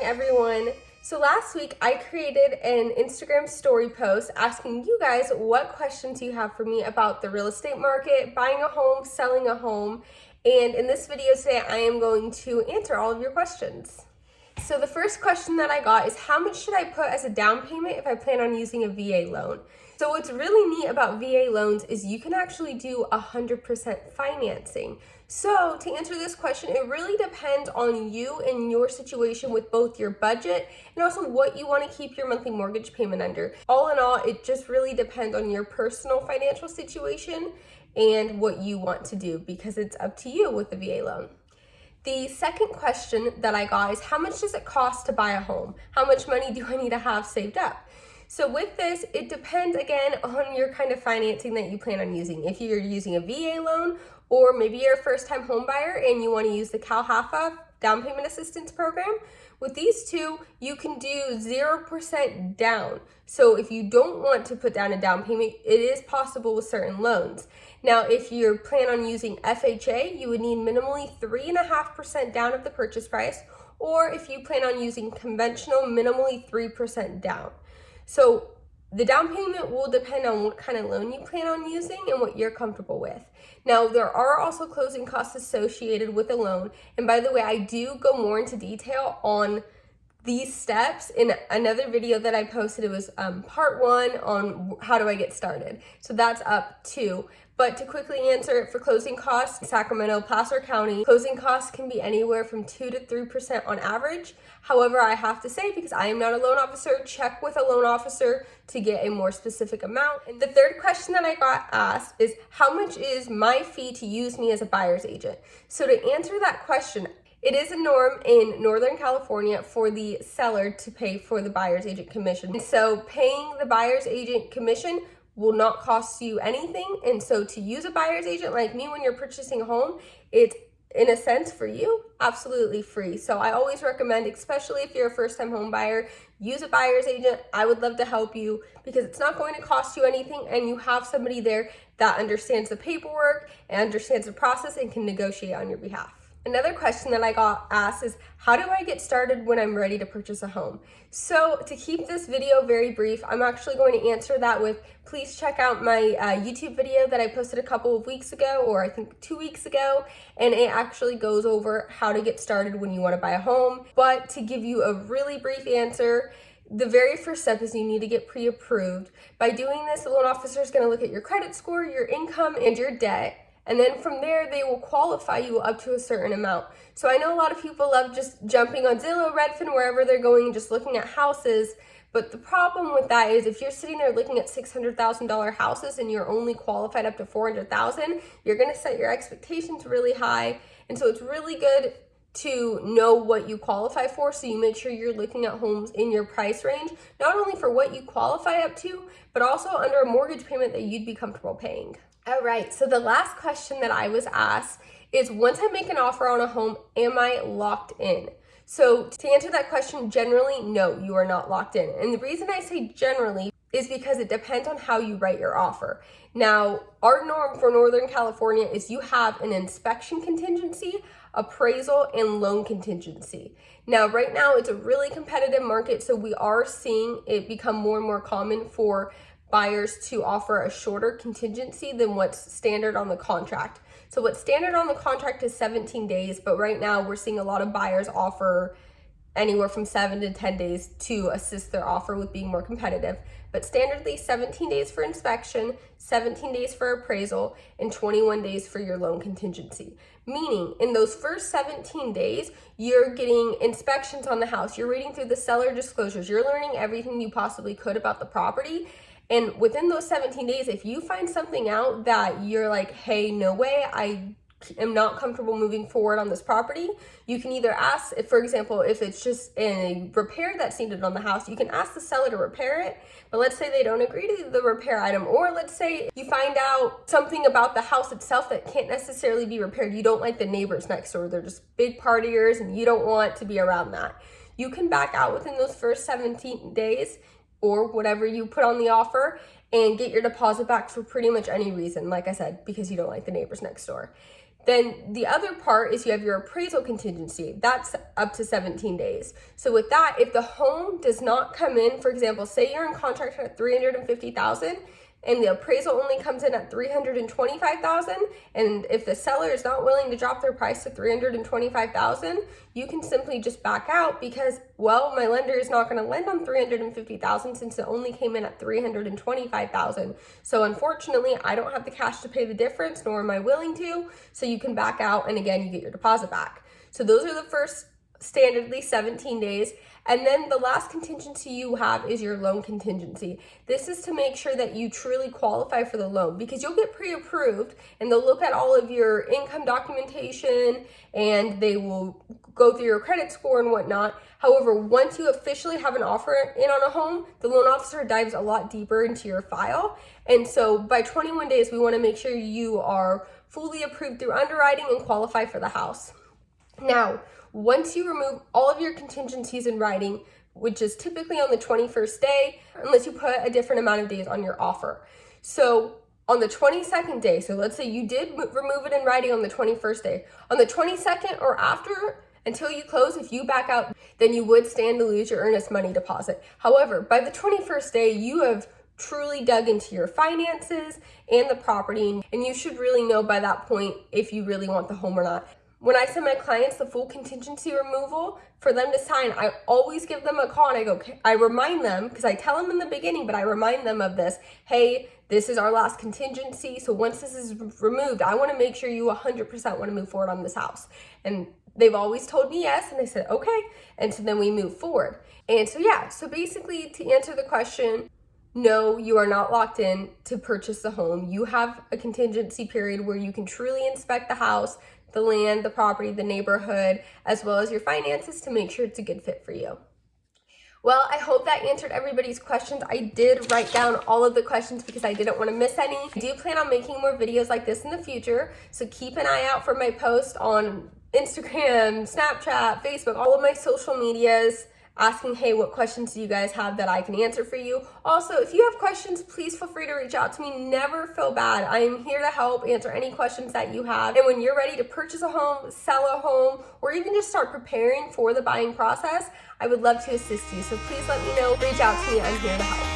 everyone. So last week I created an Instagram story post asking you guys what questions you have for me about the real estate market, buying a home, selling a home, and in this video today I am going to answer all of your questions. So the first question that I got is, how much should I put as a down payment if I plan on using a VA loan? So what's really neat about VA loans is you can actually do 100% financing. So to answer this question, it really depends on you and your situation with both your budget and also what you want to keep your monthly mortgage payment under. All in all, it just really depends on your personal financial situation and what you want to do, because it's up to you with the VA loan. The second question that I got is, how much does it cost to buy a home? How much money do I need to have saved up? So with this, it depends again on your kind of financing that you plan on using. If you're using a VA loan, or maybe you're a first-time home buyer and you want to use the CalHFA down payment assistance program, with these two, you can do 0% down. So if you don't want to put down a down payment, it is possible with certain loans. Now, if you plan on using FHA, you would need minimally 3.5% down of the purchase price, or if you plan on using conventional, minimally 3% down. So the down payment will depend on what kind of loan you plan on using and what you're comfortable with. Now, there are also closing costs associated with a loan. And by the way, I do go more into detail on these steps in another video that I posted. It was part 1 on how do I get started. So that's up too. But to quickly answer it, for closing costs, Sacramento, Placer County, closing costs can be anywhere from 2 to 3% on average. However, I have to say, because I am not a loan officer, check with a loan officer to get a more specific amount. And the third question that I got asked is, how much is my fee to use me as a buyer's agent? So to answer that question, it is a norm in Northern California for the seller to pay for the buyer's agent commission. And so paying the buyer's agent commission will not cost you anything. And so to use a buyer's agent like me when you're purchasing a home, it's in a sense for you, absolutely free. So I always recommend, especially if you're a first-time home buyer, use a buyer's agent. I would love to help you because it's not going to cost you anything, and you have somebody there that understands the paperwork and understands the process and can negotiate on your behalf. Another question that I got asked is, how do I get started when I'm ready to purchase a home? So to keep this video very brief, I'm actually going to answer that with, please check out my YouTube video that I posted a couple of weeks ago, or I think 2 weeks ago, and it actually goes over how to get started when you want to buy a home. But to give you a really brief answer, the very first step is you need to get pre-approved. By doing this, the loan officer is going to look at your credit score, your income, and your debt. And then from there, they will qualify you up to a certain amount. So I know a lot of people love just jumping on Zillow, Redfin, wherever they're going and just looking at houses. But the problem with that is, if you're sitting there looking at $600,000 houses and you're only qualified up to $400,000, you're going to set your expectations really high. And so it's really good to know what you qualify for, so you make sure you're looking at homes in your price range, not only for what you qualify up to, but also under a mortgage payment that you'd be comfortable paying. All right, so the last question that I was asked is, once I make an offer on a home, am I locked in? So to answer that question, generally, no, you are not locked in. And the reason I say generally is because it depends on how you write your offer. Now, our norm for Northern California is you have an inspection contingency, appraisal, and loan contingency. Now, right now, it's a really competitive market, so we are seeing it become more and more common for buyers to offer a shorter contingency than what's standard on the contract. So what's standard on the contract is 17 days, but right now we're seeing a lot of buyers offer anywhere from 7 to 10 days to assist their offer with being more competitive. But standardly 17 days for inspection, 17 days for appraisal, and 21 days for your loan contingency. Meaning, in those first 17 days, you're getting inspections on the house, you're reading through the seller disclosures, you're learning everything you possibly could about the property. And within those 17 days, if you find something out that you're like, hey, no way, I am not comfortable moving forward on this property, you can either ask, if, for example, if it's just a repair that's needed on the house, you can ask the seller to repair it. But let's say they don't agree to the repair item, or let's say you find out something about the house itself that can't necessarily be repaired. You don't like the neighbors next door. They're just big partiers and you don't want to be around that. You can back out within those first 17 days. Or whatever you put on the offer, and get your deposit back for pretty much any reason, like I said, because you don't like the neighbors next door. Then the other part is you have your appraisal contingency. That's up to 17 days. So with that, if the home does not come in, for example, say you're in contract at $350,000 and the appraisal only comes in at $325,000, and if the seller is not willing to drop their price to $325,000, you can simply just back out because, well, my lender is not going to lend on $350,000 since it only came in at $325,000. So unfortunately, I don't have the cash to pay the difference, nor am I willing to. So you can back out, and again, you get your deposit back. So those are the first standardly 17 days. And then the last contingency you have is your loan contingency. This is to make sure that you truly qualify for the loan, because you'll get pre-approved and they'll look at all of your income documentation and they will go through your credit score and whatnot. However, once you officially have an offer in on a home, the loan officer dives a lot deeper into your file. And so by 21 days, we want to make sure you are fully approved through underwriting and qualify for the house. Now, once you remove all of your contingencies in writing, which is typically on the 21st day, unless you put a different amount of days on your offer. So on the 22nd day, so let's say you did remove it in writing on the 21st day, on the 22nd or after, until you close, if you back out, then you would stand to lose your earnest money deposit. However, by the 21st day, you have truly dug into your finances and the property, and you should really know by that point if you really want the home or not. When I send my clients the full contingency removal for them to sign, I always give them a call and I go, I remind them, because I tell them in the beginning, but I remind them of this. Hey, this is our last contingency. So once this is removed, I want to make sure you 100% want to move forward on this house. And they've always told me yes. And I said, okay. And so then we move forward. And so, yeah, so basically to answer the question, no, you are not locked in to purchase the home. You have a contingency period where you can truly inspect the house, the land, the property, the neighborhood, as well as your finances to make sure it's a good fit for you. Well, I hope that answered everybody's questions. I did write down all of the questions because I didn't want to miss any. I do plan on making more videos like this in the future, so keep an eye out for my posts on Instagram, Snapchat, Facebook, all of my social medias, asking, hey, what questions do you guys have that I can answer for you? Also, if you have questions, please feel free to reach out to me. Never feel bad. I am here to help answer any questions that you have. And when you're ready to purchase a home, sell a home, or even just start preparing for the buying process, I would love to assist you. So please let me know. Reach out to me. I'm here to help.